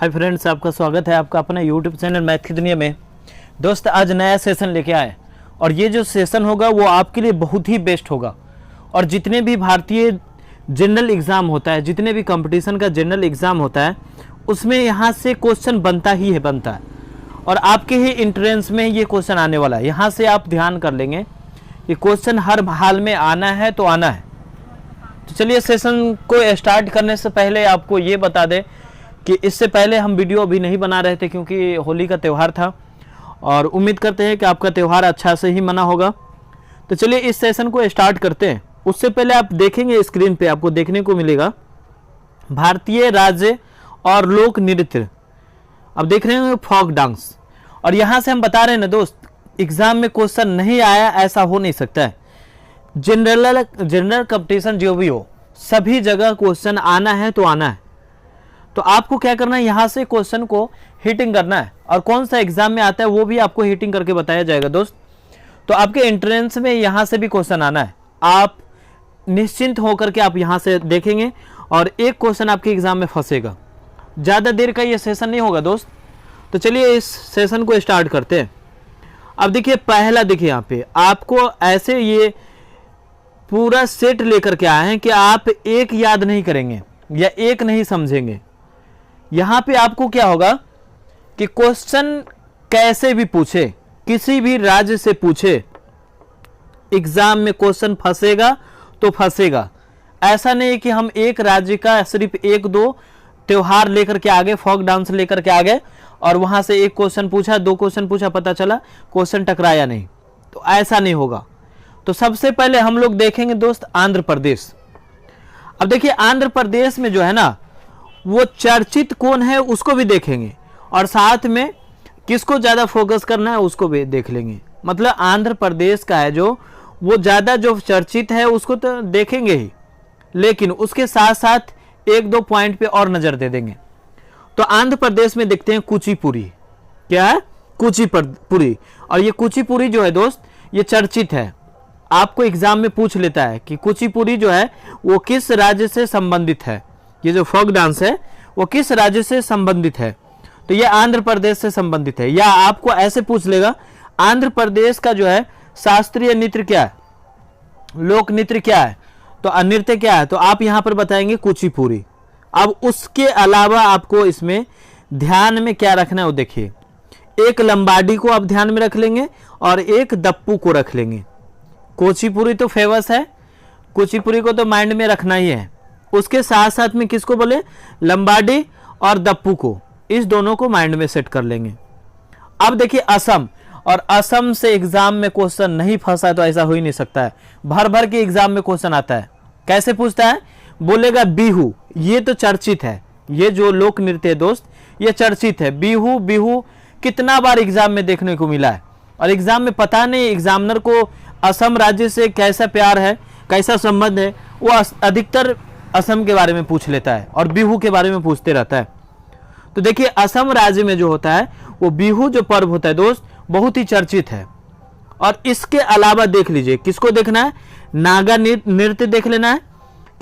Hi friends, आपका स्वागत है आपका अपना यूट्यूब चैनल मैथ की दुनिया में। दोस्त, आज नया सेशन लेके आए और ये जो सेशन होगा वो आपके लिए बहुत ही बेस्ट होगा। और जितने भी भारतीय जनरल एग्ज़ाम होता है, जितने भी कंपटीशन का जनरल एग्ज़ाम होता है, उसमें यहाँ से क्वेश्चन बनता है। और आपके ही इंट्रेंस में ये क्वेश्चन आने वाला है। यहाँ से आप ध्यान कर लेंगे कि क्वेश्चन हर हाल में आना है तो आना है। तो चलिए, सेशन को स्टार्ट करने से पहले आपको ये बता दें कि इससे पहले हम वीडियो अभी नहीं बना रहे थे क्योंकि होली का त्यौहार था, और उम्मीद करते हैं कि आपका त्यौहार अच्छा से ही मना होगा। तो चलिए इस सेशन को स्टार्ट करते हैं। उससे पहले आप देखेंगे स्क्रीन पे आपको देखने को मिलेगा भारतीय राज्य और लोक नृत्य। अब देख रहे हैं फोक डांस। और यहाँ से हम बता रहे हैं ना दोस्त, एग्जाम में क्वेश्चन नहीं आया ऐसा हो नहीं सकता है। जनरल कंपटीशन जो भी हो, सभी जगह क्वेश्चन आना है तो आना है। तो आपको क्या करना है, यहाँ से क्वेश्चन को हिटिंग करना है। और कौन सा एग्जाम में आता है वो भी आपको हिटिंग करके बताया जाएगा दोस्त। तो आपके एंट्रेंस में यहाँ से भी क्वेश्चन आना है। आप निश्चिंत होकर के आप यहाँ से देखेंगे और एक क्वेश्चन आपके एग्जाम में फंसेगा। ज़्यादा देर का ये सेशन नहीं होगा दोस्त। तो चलिए इस सेशन को स्टार्ट करते हैं। अब देखिए, पहला देखिए यहाँ पे आपको ऐसे ये पूरा सेट लेकर के आए हैं कि आप एक याद नहीं करेंगे या एक नहीं समझेंगे। यहां पे आपको क्या होगा कि क्वेश्चन कैसे भी पूछे, किसी भी राज्य से पूछे, एग्जाम में क्वेश्चन फंसेगा तो फंसेगा। ऐसा नहीं है कि हम एक राज्य का सिर्फ एक दो त्योहार लेकर के आगे, फोक डांस लेकर के आगे और वहां से एक क्वेश्चन पूछा, दो क्वेश्चन पूछा, पता चला क्वेश्चन टकराया नहीं। तो ऐसा नहीं होगा। तो सबसे पहले हम लोग देखेंगे दोस्त आंध्र प्रदेश। अब देखिए, आंध्र प्रदेश में जो है ना, वो चर्चित कौन है उसको भी देखेंगे और साथ में किसको ज़्यादा फोकस करना है उसको भी देख लेंगे। मतलब आंध्र प्रदेश का है जो, वो ज़्यादा जो चर्चित है उसको तो देखेंगे ही, लेकिन उसके साथ साथ एक दो पॉइंट पे और नज़र दे देंगे। तो आंध्र प्रदेश में देखते हैं कुचिपुड़ी। क्या है? कुचिपुड़ी। और ये कुचिपुड़ी जो है दोस्त, ये चर्चित है। आपको एग्जाम में पूछ लेता है कि कुचिपुड़ी जो है वो किस राज्य से संबंधित है। ये जो फोक डांस है वो किस राज्य से संबंधित है। तो ये आंध्र प्रदेश से संबंधित है। या आपको ऐसे पूछ लेगा, आंध्र प्रदेश का जो है शास्त्रीय नृत्य क्या है, लोक नृत्य क्या है, तो नृत्य क्या है, तो आप यहां पर बताएंगे कुचिपुड़ी। अब उसके अलावा आपको इसमें ध्यान में क्या रखना है वो देखिए। एक लंबाडी को आप ध्यान में रख लेंगे और एक दप्पू को रख लेंगे। कुचिपुड़ी तो फेमस है, कुचिपुड़ी को तो माइंड में रखना ही है। उसके साथ साथ में किसको बोले, लंबाडी और दप्पू को, इस दोनों को माइंड में सेट कर लेंगे। अब देखिए असम, और असम से एग्जाम में क्वेश्चन नहीं फंसा है तो ऐसा हो ही नहीं सकता है। भर भर के एग्जाम में क्वेश्चन आता है। कैसे पूछता है, बोलेगा बिहू। ये तो चर्चित है, ये जो लोक नृत्य है दोस्त ये चर्चित है। बिहू बिहू कितना बार एग्जाम में देखने को मिला है। और एग्जाम में पता नहीं एग्जामिनर को असम राज्य से कैसा प्यार है, कैसा संबंध है, वो अधिकतर असम के बारे में पूछ लेता है और बिहू के बारे में पूछते रहता है। तो देखिए, असम राज्य में जो होता है वो बिहू जो पर्व होता है दोस्त, बहुत ही चर्चित है। और इसके अलावा देख लीजिए, किसको देखना है, नागा नृत्य देख लेना है,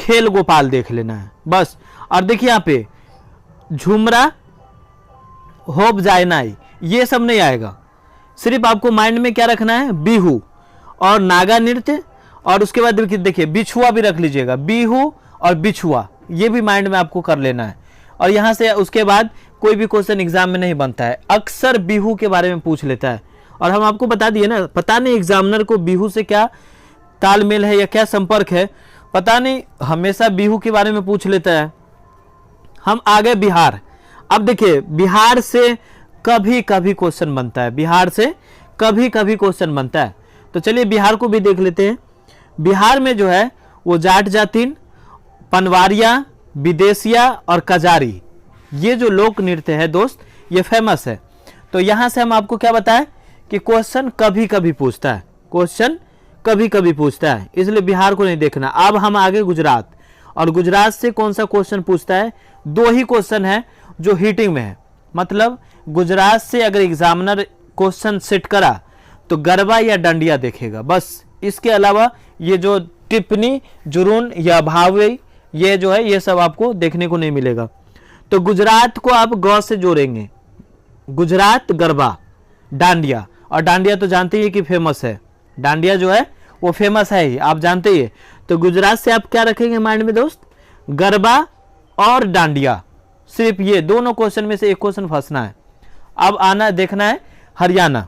खेल गोपाल देख लेना है बस। और देखिए यहाँ पे झुमरा, होप जायनाई, ये सब नहीं आएगा। सिर्फ आपको माइंड में क्या रखना है, बिहू और नागा नृत्य। और उसके बाद देखिए बिछुआ भी रख लीजिएगा, बिहू और बिछुआ, ये भी माइंड में आपको कर लेना है। और यहाँ से उसके बाद कोई भी क्वेश्चन एग्जाम में नहीं बनता है, अक्सर बिहू के बारे में पूछ लेता है। और हम आपको बता दिए ना, पता नहीं एग्जामिनर को बिहू से क्या तालमेल है या क्या संपर्क है, पता नहीं, हमेशा बिहू के बारे में पूछ लेता है। हम आगे बिहार। अब देखिए, बिहार से कभी कभी क्वेश्चन बनता है, बिहार से कभी कभी क्वेश्चन बनता है। तो चलिए बिहार को भी देख लेते हैं। बिहार में जो है वो जाट जातिन, पनवारिया, विदेशिया और कजारी, ये जो लोक नृत्य है दोस्त ये फेमस है। तो यहां से हम आपको क्या बताएं कि क्वेश्चन कभी कभी पूछता है, क्वेश्चन कभी कभी पूछता है, इसलिए बिहार को नहीं देखना। अब हम आगे गुजरात। और गुजरात से कौन सा क्वेश्चन पूछता है, दो ही क्वेश्चन है जो हिटिंग में है। मतलब गुजरात से अगर एग्जामिनर क्वेश्चन सेट करा तो गरबा या डंडिया देखेगा बस। इसके अलावा ये जो टिप्पणी, जुनून या भावे, ये जो है ये सब आपको देखने को नहीं मिलेगा। तो गुजरात को आप गौ से जोड़ेंगे, गुजरात गरबा, डांडिया, और डांडिया तो जानते ही कि फेमस है, डांडिया जो है वो फेमस है ही, आप जानते ही। तो गुजरात से आप क्या रखेंगे माइंड में दोस्त, गरबा और डांडिया, सिर्फ ये दोनों क्वेश्चन में से एक क्वेश्चन फंसना है। अब आना देखना है हरियाणा।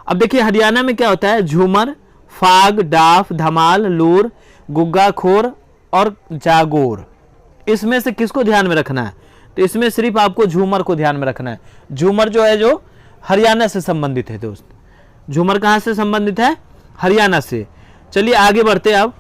अब देखिए हरियाणा में क्या होता है, झूमर, फाग, डाफ, धमाल, लूर, गुग्गा खोर और जागोर, इसमें से किसको ध्यान में रखना है, तो इसमें सिर्फ आपको झूमर को ध्यान में रखना है। झूमर जो है जो हरियाणा से संबंधित है दोस्त, झूमर कहां से संबंधित है, हरियाणा से। चलिए आगे बढ़ते हैं। अब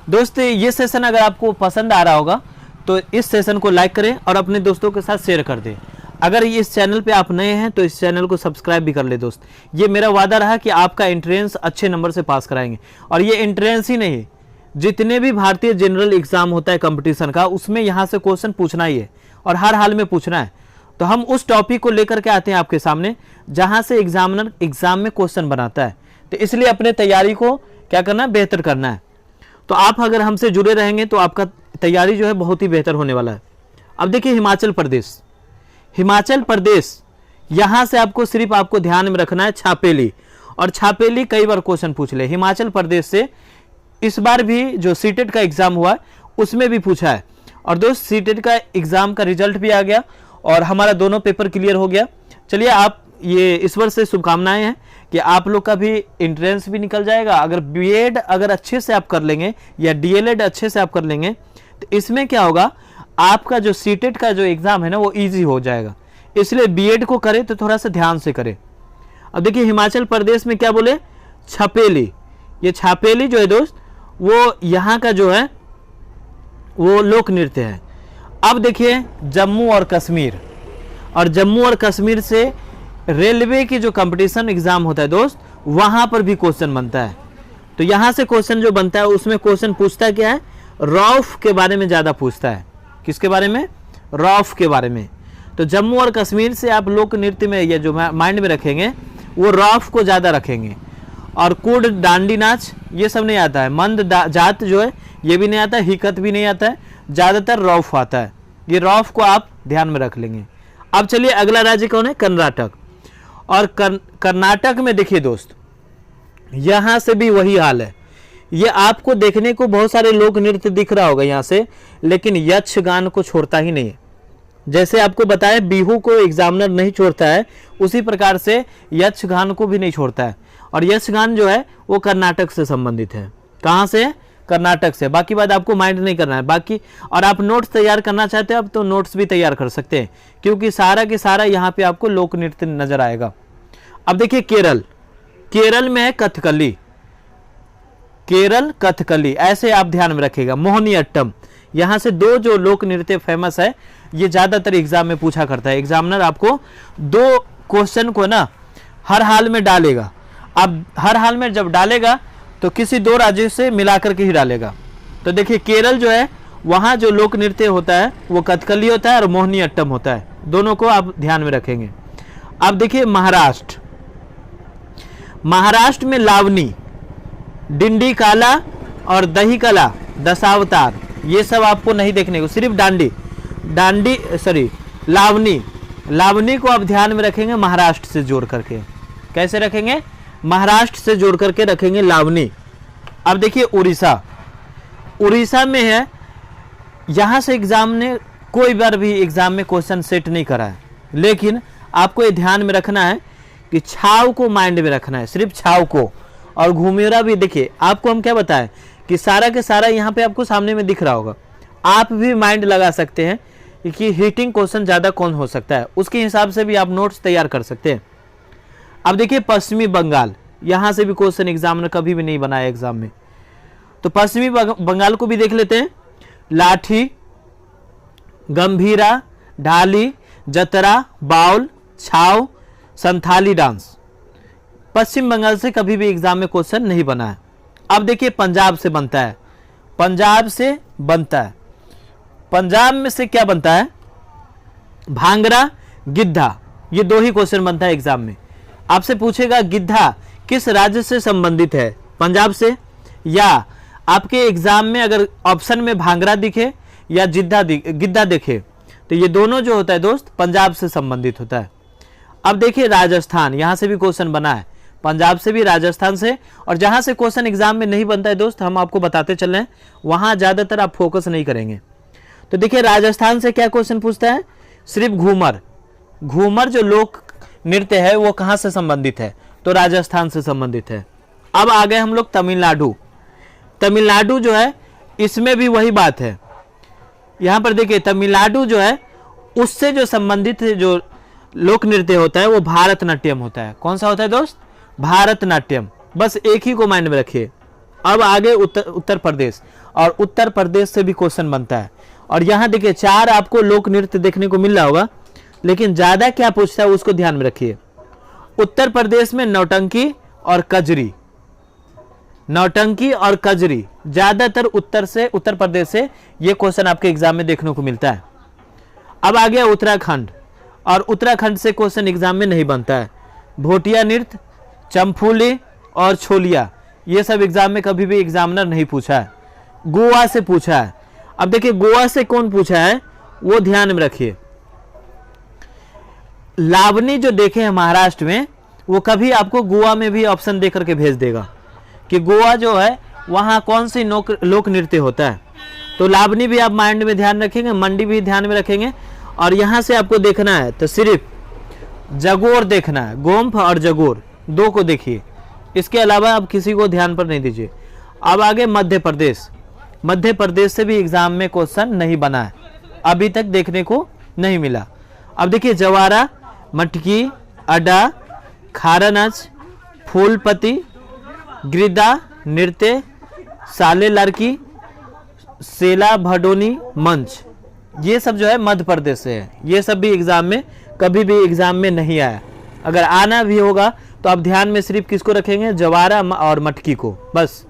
दोस्त ये सेशन अगर आपको पसंद आ रहा होगा तो इस सेशन को लाइक करें और अपने दोस्तों के साथ शेयर कर दें। अगर इस चैनल पे आप नए हैं तो इस चैनल को सब्सक्राइब भी कर ले दोस्त। ये मेरा वादा रहा कि आपका एंट्रेंस अच्छे नंबर से पास कराएंगे, और ये एंट्रेंस ही नहीं, जितने भी भारतीय जनरल एग्जाम होता है कंपटीशन का, उसमें यहाँ से क्वेश्चन पूछना ही है और हर हाल में पूछना है। तो हम उस टॉपिक को लेकर के आते हैं आपके सामने जहाँ से एग्जामिनर एग्जाम में क्वेश्चन बनाता है। तो इसलिए अपने तैयारी को क्या करना है, बेहतर करना है। तो आप अगर हमसे जुड़े रहेंगे तो आपका तैयारी जो है बहुत ही बेहतर होने वाला है। अब देखिए हिमाचल प्रदेश, हिमाचल प्रदेश यहाँ से आपको सिर्फ आपको ध्यान में रखना है छापेली, और छापेली कई बार क्वेश्चन पूछ ले हिमाचल प्रदेश से। इस बार भी जो सीटेट का एग्जाम हुआ उसमें भी पूछा है, और दोस्त सीटेट का एग्जाम का रिजल्ट भी आ गया और हमारा दोनों पेपर क्लियर हो गया। चलिए आप ये ईश्वर से शुभकामनाएं हैं कि आप लोग का भी एंट्रेंस भी निकल जाएगा। अगर बीएड अगर अच्छे से आप कर लेंगे या डीएलएड अच्छे से आप कर लेंगे तो इसमें क्या होगा, आपका जो सीटेट का जो एग्जाम है ना वो इजी हो जाएगा। इसलिए बीएड को करें तो थोड़ा सा ध्यान से करें। अब देखिए हिमाचल प्रदेश में क्या बोले, छपेली, ये छापेली जो है दोस्त वो यहाँ का जो है वो लोक नृत्य है। अब देखिए जम्मू और कश्मीर, और जम्मू और कश्मीर से रेलवे की जो कंपटीशन एग्जाम होता है दोस्त वहां पर भी क्वेश्चन बनता है। तो यहां से क्वेश्चन जो बनता है उसमें क्वेश्चन पूछता क्या है, रॉफ के बारे में ज्यादा पूछता है। किसके बारे में, रॉफ के बारे में। तो जम्मू और कश्मीर से आप लोक नृत्य में ये जो माइंड में रखेंगे वो रॉफ को ज्यादा रखेंगे। और कुड, डांडी नाच ये सब नहीं आता है, मंद जात जो है ये भी नहीं आता है, हिकत भी नहीं आता है, ज्यादातर रॉफ आता है। ये रॉफ को आप ध्यान में रख लेंगे। अब चलिए अगला राज्य कौन है, कर्नाटक। और कर्नाटक में देखिए दोस्त यहां से भी वही हाल है। ये आपको देखने को बहुत सारे लोक नृत्य दिख रहा होगा यहाँ से, लेकिन यक्षगान को छोड़ता ही नहीं है। जैसे आपको बताया बिहू को एग्जामिनर नहीं छोड़ता है, उसी प्रकार से यक्षगान को भी नहीं छोड़ता है। और यक्षगान जो है वो कर्नाटक से संबंधित है। कहाँ से, कर्नाटक से। बाकी बात आपको माइंड नहीं करना है बाकी। और आप नोट्स तैयार करना चाहते हैं अब तो नोट्स भी तैयार कर सकते हैं, क्योंकि सारा के सारा यहाँ पे आपको लोक नृत्य नजर आएगा। अब देखिए केरल, केरल में है कथकली, केरल कथकली, ऐसे आप ध्यान में रखिएगा। मोहिनी अट्टम, यहाँ से दो जो लोक नृत्य फेमस है, ये ज्यादातर एग्जाम में पूछा करता है। एग्जामिनर आपको दो क्वेश्चन को ना हर हाल में डालेगा। अब हर हाल में जब डालेगा तो किसी दो राज्यों से मिलाकर के ही डालेगा। तो देखिए केरल जो है वहां जो लोक नृत्य होता है वो कथकली होता है और मोहिनी अट्टम होता है, दोनों को आप ध्यान में रखेंगे। अब देखिए महाराष्ट्र, महाराष्ट्र में लावनी, डिंडी काला और दही कला, दशावतार, ये सब आपको नहीं देखने को, सिर्फ लावनी, लावनी को आप ध्यान में रखेंगे महाराष्ट्र से जोड़ करके। कैसे रखेंगे, महाराष्ट्र से जोड़ करके रखेंगे लावनी। अब देखिए उड़ीसा, उड़ीसा में है, यहां से एग्जाम ने कोई बार भी एग्जाम में क्वेश्चन सेट नहीं करा है, लेकिन आपको ये ध्यान में रखना है कि छाव को माइंड में रखना है, सिर्फ छाव को। और घुमेरा भी देखिए, आपको हम क्या बताएं कि सारा के सारा यहाँ पे आपको सामने में दिख रहा होगा। आप भी माइंड लगा सकते हैं कि हिटिंग क्वेश्चन ज्यादा कौन हो सकता है, उसके हिसाब से भी आप नोट्स तैयार कर सकते हैं। अब देखिए पश्चिमी बंगाल, यहां से भी क्वेश्चन एग्जामिनर कभी भी नहीं बनाया एग्जाम में, तो पश्चिमी बंगाल को भी देख लेते हैं। लाठी, गंभीरा, ढाली, जतरा, बाउल, छाव, संथाली डांस, पश्चिम बंगाल से कभी भी एग्जाम में क्वेश्चन नहीं बना है। अब देखिए पंजाब से बनता है, पंजाब से बनता है, पंजाब में से क्या बनता है, भांगड़ा, गिद्धा, ये दो ही क्वेश्चन बनता है एग्जाम में। आपसे पूछेगा गिद्धा किस राज्य से संबंधित है, पंजाब से, या आपके एग्जाम में अगर ऑप्शन में भांगड़ा दिखे या गिद्धा दिखे तो ये दोनों जो होता है दोस्त पंजाब से संबंधित होता है। अब देखिए राजस्थान, यहाँ से भी क्वेश्चन बना है, पंजाब से भी, राजस्थान से। और जहाँ से क्वेश्चन एग्जाम में नहीं बनता है दोस्त, हम आपको बताते चल रहे हैं, वहाँ ज़्यादातर आप फोकस नहीं करेंगे। तो देखिए राजस्थान से क्या क्वेश्चन पूछता है, सिर्फ घूमर, घूमर जो लोक नृत्य है वो कहाँ से संबंधित है, तो राजस्थान से संबंधित है। अब आ गए हम लोग तमिलनाडु। तमिलनाडु जो है इसमें भी वही बात है। यहाँ पर देखिए तमिलनाडु जो है उससे जो संबंधित जो लोक नृत्य होता है वो भारतनाट्यम होता है। कौन सा होता है दोस्त, भारतनाट्यम। बस एक ही को माइंड में रखिए। अब आगे उत्तर प्रदेश, और उत्तर प्रदेश से भी क्वेश्चन बनता है। और यहाँ देखिए 4 आपको लोक नृत्य देखने को मिल रहा होगा, लेकिन ज्यादा क्या पूछता है उसको ध्यान में रखिए। उत्तर प्रदेश में नौटंकी और कजरी, नौटंकी और कजरी ज्यादातर उत्तर प्रदेश से ये क्वेश्चन आपके एग्जाम में देखने को मिलता है। अब आ गया उत्तराखंड, और उत्तराखंड से क्वेश्चन एग्जाम में नहीं बनता है। भोटिया नृत्य, चंफूली और छोलिया, ये सब एग्जाम में कभी भी एग्जामिनर नहीं पूछा है। गोवा से पूछा है। अब देखिए गोवा से कौन पूछा है वो ध्यान में रखिए। लावनी जो देखे हैं महाराष्ट्र में, वो कभी आपको गोवा में भी ऑप्शन दे करके भेज देगा कि गोवा जो है वहाँ कौन सी लोक नृत्य होता है। तो लावनी भी आप माइंड में ध्यान रखेंगे, मंडी भी ध्यान में रखेंगे। और यहाँ से आपको देखना है तो सिर्फ जगोर देखना है, गोम्फ और जगोर 2 को देखिए, इसके अलावा आप किसी को ध्यान पर नहीं दीजिए। अब आगे मध्य प्रदेश, मध्य प्रदेश से भी एग्जाम में क्वेश्चन नहीं बना है, अभी तक देखने को नहीं मिला। अब देखिए जवारा, मटकी, अड्डा, खारा नाच, फूलपति, गिरदा नृत्य, साले लड़की, सेला भडोनी मंच, ये सब जो है मध्य प्रदेश से है। ये सब भी एग्जाम में कभी भी एग्जाम में नहीं आया। अगर आना भी होगा तो आप ध्यान में सिर्फ किसको रखेंगे, जवारा और मटकी को, बस।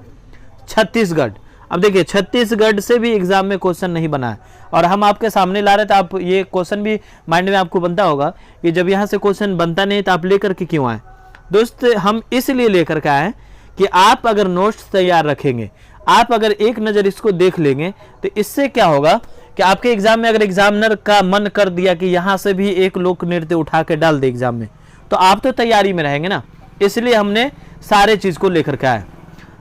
छत्तीसगढ़, अब देखिए छत्तीसगढ़ से भी एग्जाम में क्वेश्चन नहीं बना है, और हम आपके सामने ला रहे थे। आप ये क्वेश्चन भी माइंड में आपको बनता होगा कि जब यहाँ से क्वेश्चन बनता नहीं तो आप लेकर के क्यों आए। दोस्त हम इसलिए लेकर के आए कि आप अगर नोट्स तैयार रखेंगे, आप अगर एक नज़र इसको देख लेंगे, तो इससे क्या होगा कि आपके एग्जाम में अगर एग्जामिनर का मन कर दिया कि यहाँ से भी एक लोक नृत्य उठा के डाल दे एग्जाम में, तो आप तो तैयारी में रहेंगे ना। इसलिए हमने सारे चीज़ को लेकर के आए।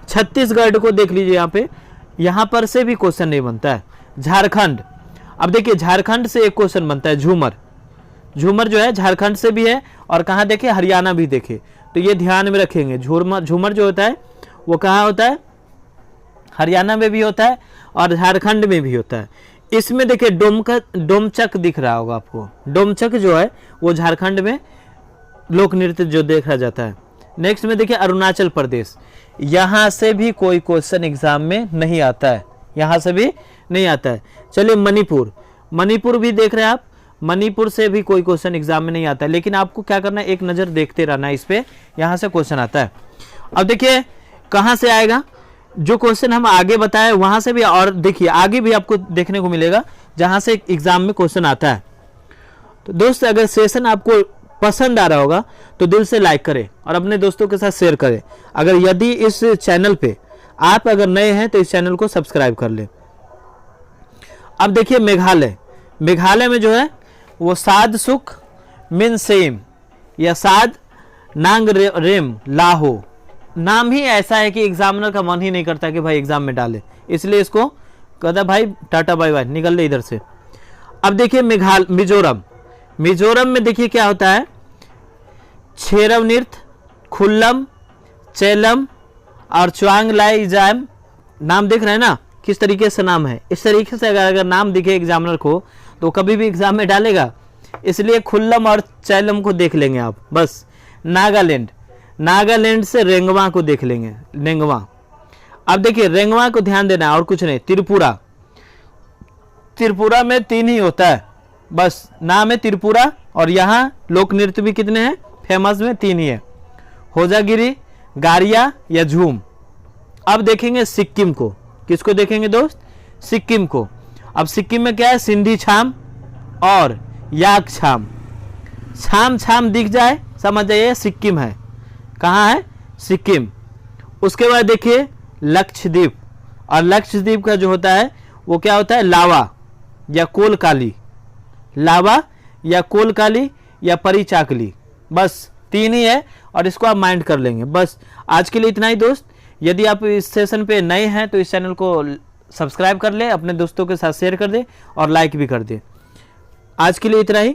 छत्तीसगढ़ को देख लीजिए, यहाँ पर से भी क्वेश्चन नहीं बनता है। झारखंड, अब देखिए झारखंड से एक क्वेश्चन बनता है, झूमर। झूमर जो है झारखंड से भी है, और कहाँ देखे, हरियाणा भी देखे, तो ये ध्यान में रखेंगे। झूमर जो होता है वो कहाँ होता है, हरियाणा में भी होता है और झारखंड में भी होता है। इसमें देखिए डोमचक दिख रहा होगा आपको, डोमचक जो है वो झारखंड में लोक नृत्य जो देखा जाता है। नेक्स्ट में देखिए अरुणाचल प्रदेश, यहाँ से भी कोई क्वेश्चन एग्जाम में नहीं आता है, यहाँ से भी नहीं आता है। चलिए मणिपुर, मणिपुर भी देख रहे हैं आप, मणिपुर से भी कोई क्वेश्चन एग्जाम में नहीं आता है, लेकिन आपको क्या करना है, एक नज़र देखते रहना है इस पे, यहाँ से क्वेश्चन आता है। अब देखिए कहाँ से आएगा, जो क्वेश्चन हम आगे बताए वहाँ से भी, और देखिए आगे भी आपको देखने को मिलेगा जहाँ से एग्जाम में क्वेश्चन आता है। तो दोस्त अगर सेशन आपको पसंद आ रहा होगा तो दिल से लाइक करें और अपने दोस्तों के साथ शेयर करें। अगर यदि इस चैनल पे आप अगर नए हैं तो इस चैनल को सब्सक्राइब कर लें। अब देखिए मेघालय, मेघालय में जो है वो साद सुख मिन सेम या साद नांग रेम लाहो, नाम ही ऐसा है कि एग्जामिनर का मन ही नहीं करता कि भाई एग्जाम में डाले, इसलिए इसको कहता भाई टाटा बाय बाय, निकल ले इधर से। अब देखिए मिजोरम, मिजोरम में देखिए क्या होता है, छेरव नृत्य, खुल्लम, चेलम और च्वांगलाई जाम, नाम देख रहे हैं ना किस तरीके से नाम है। इस तरीके से अगर नाम दिखे एग्जामिनर को तो कभी भी एग्जाम में डालेगा, इसलिए खुल्लम और चैलम को देख लेंगे आप बस। नागालैंड, नागालैंड से रेंगवा को देख लेंगे, रेंगवा। अब देखिए रेंगवा को ध्यान देना है और कुछ नहीं। त्रिपुरा, त्रिपुरा में 3 ही होता है बस, नाम है त्रिपुरा, और यहाँ लोक नृत्य भी कितने हैं फेमस में, 3 ही है, होजागिरी, गारिया या झूम। अब देखेंगे सिक्किम को, किसको देखेंगे दोस्त, सिक्किम को। अब सिक्किम में क्या है, सिंधी छाम और याक छाम। छाम छाम दिख जाए समझ जाइए सिक्किम है, कहाँ है, सिक्किम। उसके बाद देखिए लक्षद्वीप, और लक्षद्वीप का जो होता है वो क्या होता है, लावा या कोलकाली, लावा या कोलकाली या परिचाकली, बस 3 ही है और इसको आप माइंड कर लेंगे। बस आज के लिए इतना ही दोस्त। यदि आप इस सेशन पे नए हैं तो इस चैनल को सब्सक्राइब कर ले, अपने दोस्तों के साथ शेयर कर दे और लाइक भी कर दे। आज के लिए इतना ही।